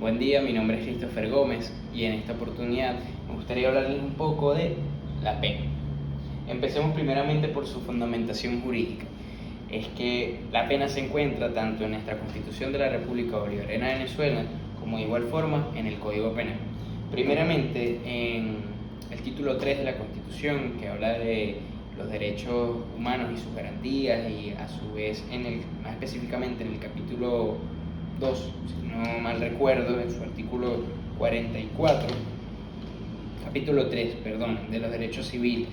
Buen día, mi nombre es Christopher Gómez y en esta oportunidad me gustaría hablarles un poco de la pena. Empecemos primeramente por su fundamentación jurídica. Es que la pena se encuentra tanto en nuestra Constitución de la República Bolivariana de Venezuela como de igual forma en el Código Penal. Primeramente en el título 3 de la Constitución, que habla de los derechos humanos y sus garantías, y a su vez más específicamente en el capítulo 2, si no mal recuerdo, en su artículo 44, capítulo 3, perdón, de los derechos civiles.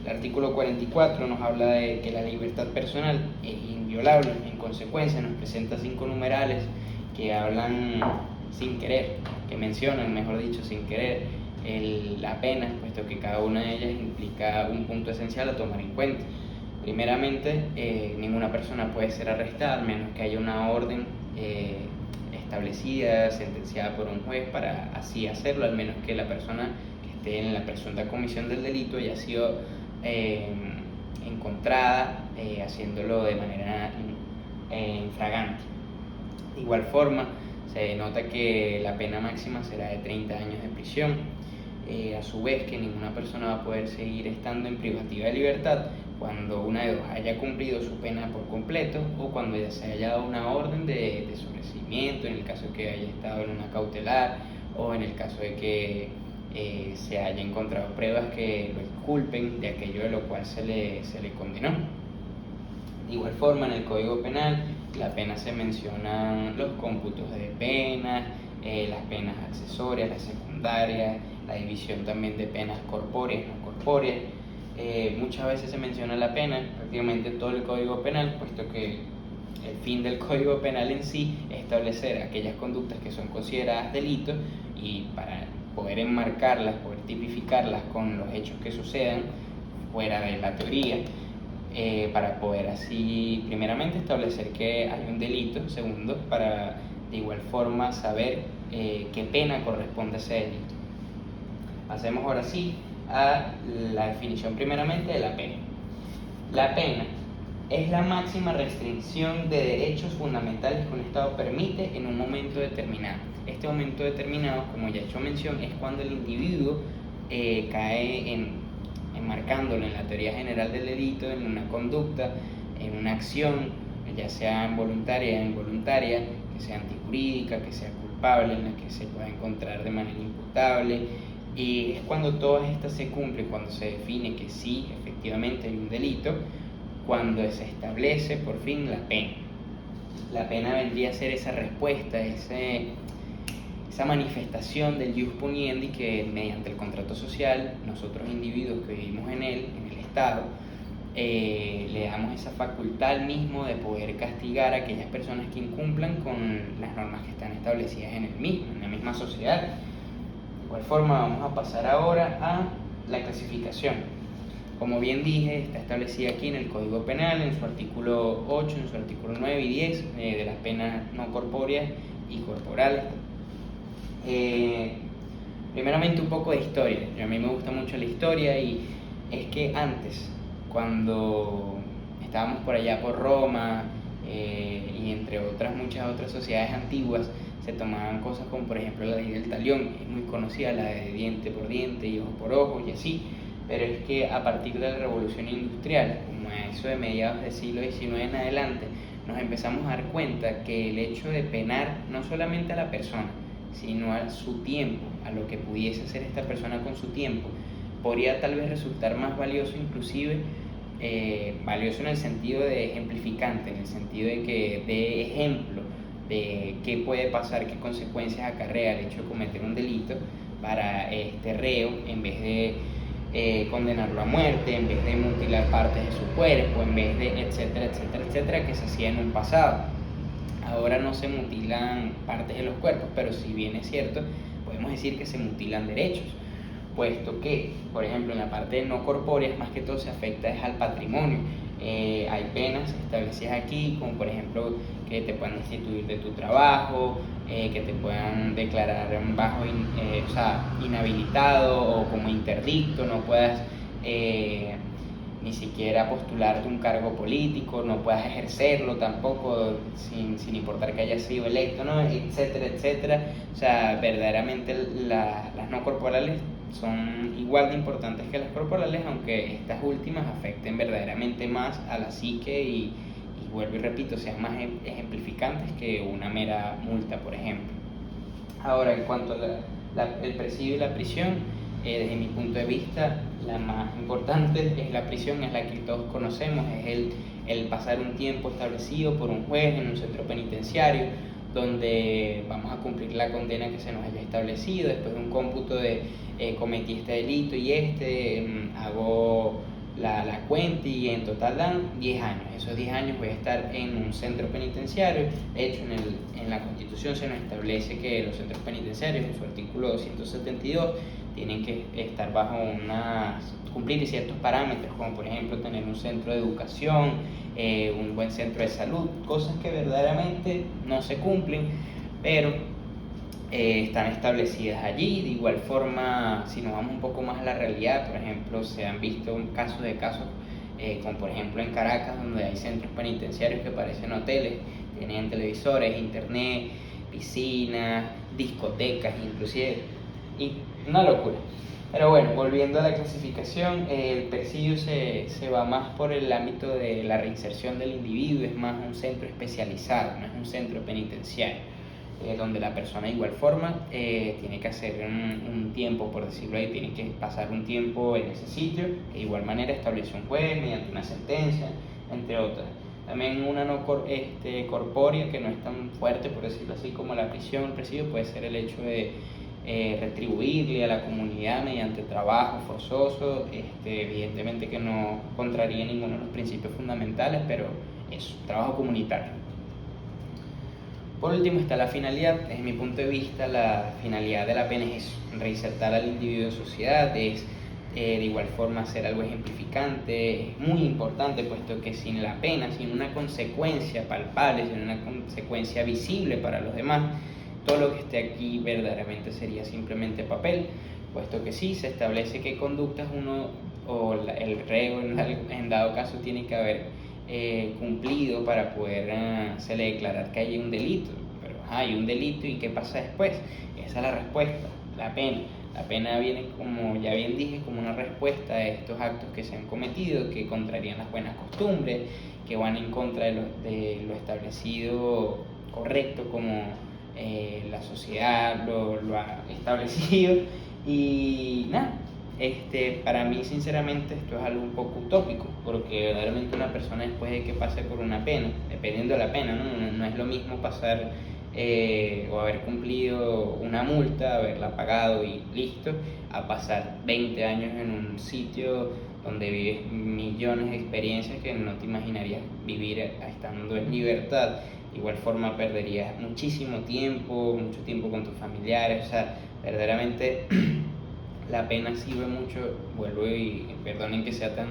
El artículo 44 nos habla de que la libertad personal es inviolable. En consecuencia nos presenta 5 numerales que hablan sin querer, que mencionan, mejor dicho, sin querer la pena, puesto que cada una de ellas implica un punto esencial a tomar en cuenta. Primeramente, ninguna persona puede ser arrestada a menos que haya una orden establecida, sentenciada por un juez para así hacerlo, al menos que la persona que esté en la presunta comisión del delito haya sido encontrada haciéndolo de manera infragante. De igual forma, se nota que la pena máxima será de 30 años de prisión. A su vez, que ninguna persona va a poder seguir estando en privativa de libertad cuando una de dos haya cumplido su pena por completo o cuando ya se haya dado una orden de sobreseimiento, en el caso de que haya estado en una cautelar o en el caso de que se haya encontrado pruebas que lo exculpen de aquello de lo cual se le condenó. De igual forma, en el Código Penal, la pena se mencionan los cómputos de penas, las penas accesorias, las secundarias, la división también de penas corpóreas y no corpóreas. Muchas veces se menciona la pena, prácticamente todo el Código Penal, puesto que el fin del Código Penal en sí es establecer aquellas conductas que son consideradas delitos y para poder enmarcarlas, poder tipificarlas con los hechos que sucedan fuera de la teoría, para poder así, primeramente, establecer que hay un delito, segundo, para de igual forma saber qué pena corresponde a ese delito. Pasemos ahora sí a la definición primeramente de la pena. La pena es la máxima restricción de derechos fundamentales que un Estado permite en un momento determinado. Este momento determinado, como ya he hecho mención, es cuando el individuo cae enmarcándolo en la teoría general del delito, en una conducta, en una acción, ya sea voluntaria o involuntaria, que sea antijurídica, que sea culpable, en la que se pueda encontrar de manera imputable. Y es cuando todas estas se cumplen, cuando se define que sí, efectivamente hay un delito, cuando se establece por fin la pena. La pena vendría a ser esa respuesta, esa manifestación del jus puniendi que mediante el contrato social, nosotros individuos que vivimos en él, en el Estado, le damos esa facultad al mismo de poder castigar a aquellas personas que incumplan con las normas que están establecidas en la misma sociedad. De igual forma, vamos a pasar ahora a la clasificación. Como bien dije, está establecida aquí en el Código Penal, en su artículo 8, en su artículo 9 y 10, de las penas no corpóreas y corporales. Primeramente, un poco de historia. A mí me gusta mucho la historia, y es que antes, cuando estábamos por allá por Roma, y entre muchas otras sociedades antiguas, se tomaban cosas como por ejemplo la ley del talión, es muy conocida, la de diente por diente y ojo por ojo y así, pero es que a partir de la revolución industrial, como a eso de mediados del siglo XIX en adelante, nos empezamos a dar cuenta que el hecho de penar no solamente a la persona, sino a su tiempo, a lo que pudiese hacer esta persona con su tiempo, podría tal vez resultar más valioso, inclusive valioso en el sentido de ejemplificante, en el sentido de que dé ejemplo de qué puede pasar, qué consecuencias acarrea el hecho de cometer un delito para este reo, en vez de condenarlo a muerte, en vez de mutilar partes de su cuerpo, en vez de etcétera, etcétera, etcétera, que se hacía en un pasado. Ahora no se mutilan partes de los cuerpos, pero si bien es cierto, podemos decir que se mutilan derechos, puesto que, por ejemplo, en la parte no corpórea, más que todo se afecta es al patrimonio. Hay penas establecidas aquí, como por ejemplo que te puedan destituir de tu trabajo, que te puedan declarar inhabilitado o como interdicto, no puedas ni siquiera postularte un cargo político, no puedas ejercerlo tampoco sin importar que hayas sido electo, ¿no? Etcétera, etcétera. O sea, verdaderamente las no corporales son igual de importantes que las corporales, aunque estas últimas afecten verdaderamente más a la psique y vuelvo y repito, sean más ejemplificantes que una mera multa, por ejemplo. Ahora, en cuanto a el presidio y la prisión, desde mi punto de vista, la más importante es la prisión, es la que todos conocemos, es el pasar un tiempo establecido por un juez en un centro penitenciario, donde vamos a cumplir la condena que se nos haya establecido, después de un cómputo de cometí este delito y hago la cuenta y en total dan 10 años. Esos 10 años voy a estar en un centro penitenciario. De hecho, en la Constitución se nos establece que los centros penitenciarios, en su artículo 272, tienen que estar cumplir ciertos parámetros, como por ejemplo tener un centro de educación, un buen centro de salud, cosas que verdaderamente no se cumplen, pero están establecidas allí. De igual forma, si nos vamos un poco más a la realidad, por ejemplo, se han visto casos, como por ejemplo en Caracas, donde hay centros penitenciarios que parecen hoteles, tienen televisores, internet, piscinas, discotecas, inclusive, y una locura. Pero bueno, volviendo a la clasificación, el presidio se va más por el ámbito de la reinserción del individuo, es más un centro especializado, no es un centro penitenciario, donde la persona de igual forma tiene que hacer un tiempo, por decirlo ahí, tiene que pasar un tiempo en ese sitio, de igual manera establece un juez mediante una sentencia, entre otras. También una no corpórea, que no es tan fuerte, por decirlo así, como la prisión, el presidio, puede ser el hecho de retribuirle a la comunidad mediante trabajo forzoso, evidentemente que no contraría ninguno de los principios fundamentales, pero es trabajo comunitario. Por último está la finalidad. Desde mi punto de vista, la finalidad de la pena es reinsertar al individuo en sociedad, es de igual forma hacer algo ejemplificante. Es muy importante, puesto que sin la pena, sin una consecuencia palpable, sin una consecuencia visible para los demás, todo lo que esté aquí verdaderamente sería simplemente papel, puesto que sí, se establece qué conductas uno o el reo en dado caso tiene que haber cumplido para poder hacerle declarar que hay un delito. Pero hay un delito, ¿y qué pasa después? Esa es la respuesta, la pena. La pena viene, como ya bien dije, como una respuesta a estos actos que se han cometido, que contrarían las buenas costumbres, que van en contra de lo establecido correcto, como la sociedad lo ha establecido. Y nada, para mí sinceramente esto es algo un poco utópico, porque verdaderamente una persona, después de que pase por una pena, dependiendo de la pena, no es lo mismo pasar o haber cumplido una multa, haberla pagado y listo, a pasar 20 años en un sitio donde vives millones de experiencias que no te imaginarías vivir estando en libertad. De igual forma perderías muchísimo tiempo, mucho tiempo con tus familiares. O sea, verdaderamente la pena sirve mucho, vuelvo y perdonen que sea tan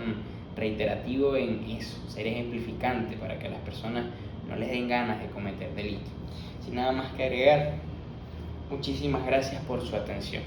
reiterativo en eso, ser ejemplificante para que a las personas no les den ganas de cometer delitos. Sin nada más que agregar, muchísimas gracias por su atención.